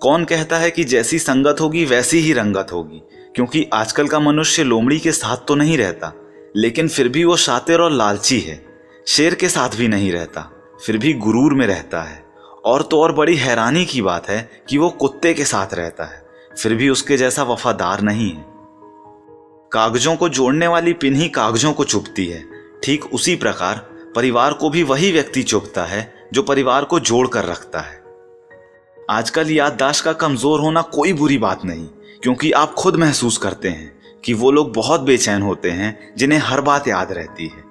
कौन कहता है कि जैसी संगत होगी वैसी ही रंगत होगी, क्योंकि आजकल का मनुष्य लोमड़ी के साथ तो नहीं रहता, लेकिन फिर भी वो शातिर और लालची है। शेर के साथ भी नहीं रहता, फिर भी गुरूर में रहता है। और तो और बड़ी हैरानी की बात है कि वो कुत्ते के साथ रहता है, फिर भी उसके जैसा वफादार नहीं है। कागजों को जोड़ने वाली पिन ही कागजों को चुभती है, ठीक उसी प्रकार परिवार को भी वही व्यक्ति चुभता है जो परिवार को जोड़ कर रखता है। आजकल याददाश्त का कमजोर होना कोई बुरी बात नहीं, क्योंकि आप खुद महसूस करते हैं कि वो लोग बहुत बेचैन होते हैं जिन्हें हर बात याद रहती है।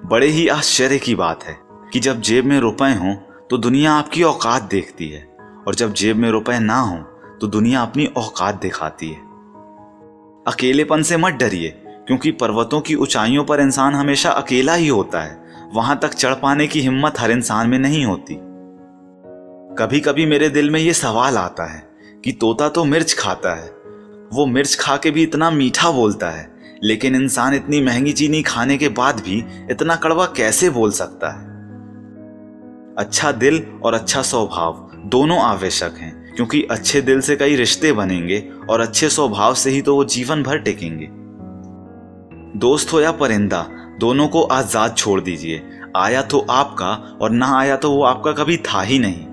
बड़े ही आश्चर्य की बात है कि जब जेब में रुपए हों तो दुनिया आपकी औकात देखती है, और जब जेब में रुपए ना हों तो दुनिया अपनी औकात दिखाती है। अकेलेपन से मत डरिए, क्योंकि पर्वतों की ऊंचाइयों पर इंसान हमेशा अकेला ही होता है। वहां तक चढ़ पाने की हिम्मत हर इंसान में नहीं होती। कभी कभी मेरे दिल में ये सवाल आता है कि तोता तो मिर्च खाता है, वो मिर्च खा के भी इतना मीठा बोलता है, लेकिन इंसान इतनी महंगी चीनी खाने के बाद भी इतना कड़वा कैसे बोल सकता है। अच्छा दिल और अच्छा स्वभाव दोनों आवश्यक हैं, क्योंकि अच्छे दिल से कई रिश्ते बनेंगे और अच्छे स्वभाव से ही तो वो जीवन भर टिकेंगे। दोस्त हो या परिंदा, दोनों को आजाद छोड़ दीजिए। आया तो आपका और ना आया तो वो आपका कभी था ही नहीं।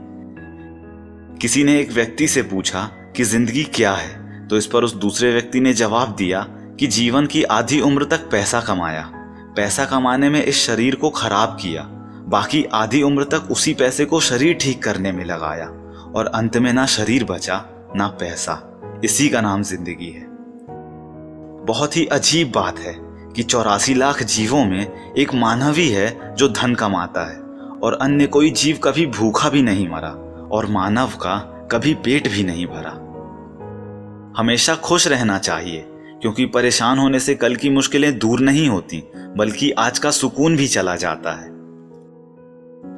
किसी ने एक व्यक्ति से पूछा कि जिंदगी क्या है, तो इस पर उस दूसरे व्यक्ति ने जवाब दिया कि जीवन की आधी उम्र तक पैसा कमाया, पैसा कमाने में इस शरीर को खराब किया, बाकी आधी उम्र तक उसी पैसे को शरीर ठीक करने में लगाया, और अंत में ना शरीर बचा ना पैसा। इसी का नाम जिंदगी है। बहुत ही अजीब बात है कि 84 लाख जीवों में एक मानव ही है जो धन कमाता है, और अन्य कोई जीव कभी भूखा भी नहीं मरा, और मानव का कभी पेट भी नहीं भरा। हमेशा खुश रहना चाहिए, क्योंकि परेशान होने से कल की मुश्किलें दूर नहीं होती, बल्कि आज का सुकून भी चला जाता है।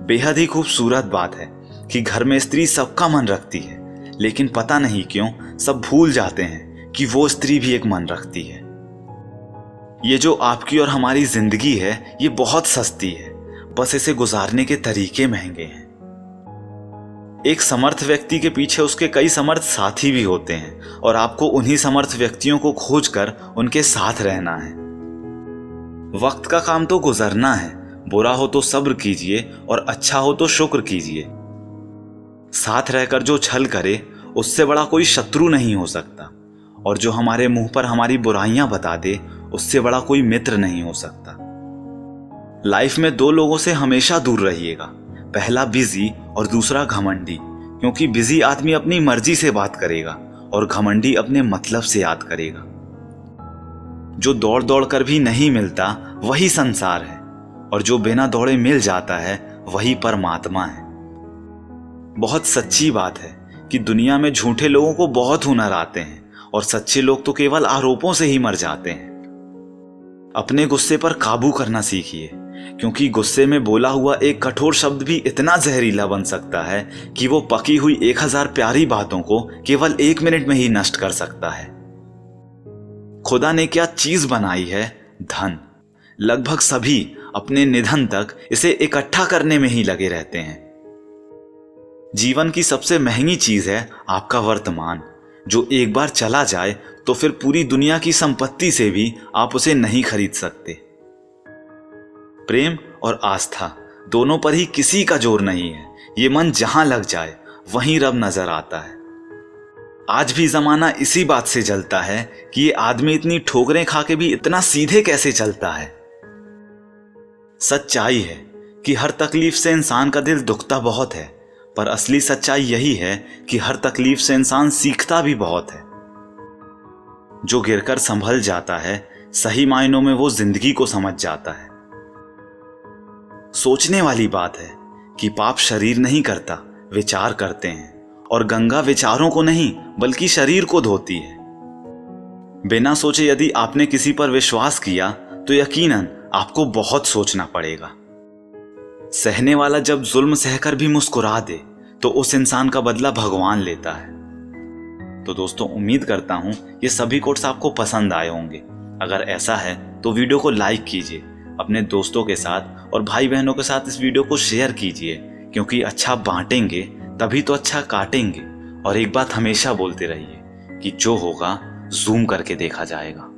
बेहद ही खूबसूरत बात है कि घर में स्त्री सबका मन रखती है, लेकिन पता नहीं क्यों सब भूल जाते हैं कि वो स्त्री भी एक मन रखती है। ये जो आपकी और हमारी जिंदगी है, ये बहुत सस्ती है, बस इसे गुजारने के तरीके महंगे हैं। एक समर्थ व्यक्ति के पीछे उसके कई समर्थ साथी भी होते हैं, और आपको उन्हीं समर्थ व्यक्तियों को खोजकर उनके साथ रहना है। वक्त का काम तो गुजरना है, बुरा हो तो सब्र कीजिए और अच्छा हो तो शुक्र कीजिए। साथ रहकर जो छल करे उससे बड़ा कोई शत्रु नहीं हो सकता, और जो हमारे मुंह पर हमारी बुराइयां बता दे उससे बड़ा कोई मित्र नहीं हो सकता। लाइफ में दो लोगों से हमेशा दूर रहिएगा, पहला बिजी और दूसरा घमंडी, क्योंकि बिजी आदमी अपनी मर्जी से बात करेगा और घमंडी अपने मतलब से याद करेगा। जो दौड़ दौड़ कर भी नहीं मिलता वही संसार है, और जो बिना दौड़े मिल जाता है वही परमात्मा है। बहुत सच्ची बात है कि दुनिया में झूठे लोगों को बहुत हुनर आते हैं, और सच्चे लोग तो केवल आरोपों से ही मर जाते हैं। अपने गुस्से पर काबू करना सीखिए, क्योंकि गुस्से में बोला हुआ एक कठोर शब्द भी इतना जहरीला बन सकता है कि वो पकी हुई 1000 प्यारी बातों को केवल 1 मिनट में ही नष्ट कर सकता है। खुदा ने क्या चीज बनाई है? धन। लगभग सभी अपने निधन तक इसे इकट्ठा करने में ही लगे रहते हैं। जीवन की सबसे महंगी चीज है आपका वर्तमान, जो एक बार चला जाए तो फिर पूरी दुनिया की संपत्ति से भी आप उसे नहीं खरीद सकते। प्रेम और आस्था दोनों पर ही किसी का जोर नहीं है। ये मन जहां लग जाए वहीं रब नजर आता है। आज भी जमाना इसी बात से जलता है कि ये आदमी इतनी ठोकरें खा के भी इतना सीधे कैसे चलता है। सच्चाई है कि हर तकलीफ से इंसान का दिल दुखता बहुत है, पर असली सच्चाई यही है कि हर तकलीफ से इंसान सीखता भी बहुत है। जो गिरकर संभल जाता है, सही मायनों में वो जिंदगी को समझ जाता है। सोचने वाली बात है कि पाप शरीर नहीं करता, विचार करते हैं, और गंगा विचारों को नहीं बल्कि शरीर को धोती है। बिना सोचे यदि आपने किसी पर विश्वास किया तो यकीनन आपको बहुत सोचना पड़ेगा। सहने वाला जब जुल्म सहकर भी मुस्कुरा दे तो उस इंसान का बदला भगवान लेता है। तो दोस्तों, उम्मीद करता हूं ये सभी कोट्स आपको पसंद आए होंगे। अगर ऐसा है तो वीडियो को लाइक कीजिए, अपने दोस्तों के साथ और भाई बहनों के साथ इस वीडियो को शेयर कीजिए, क्योंकि अच्छा बांटेंगे तभी तो अच्छा काटेंगे, और एक बात हमेशा बोलते रहिए कि जो होगा जूम करके देखा जाएगा।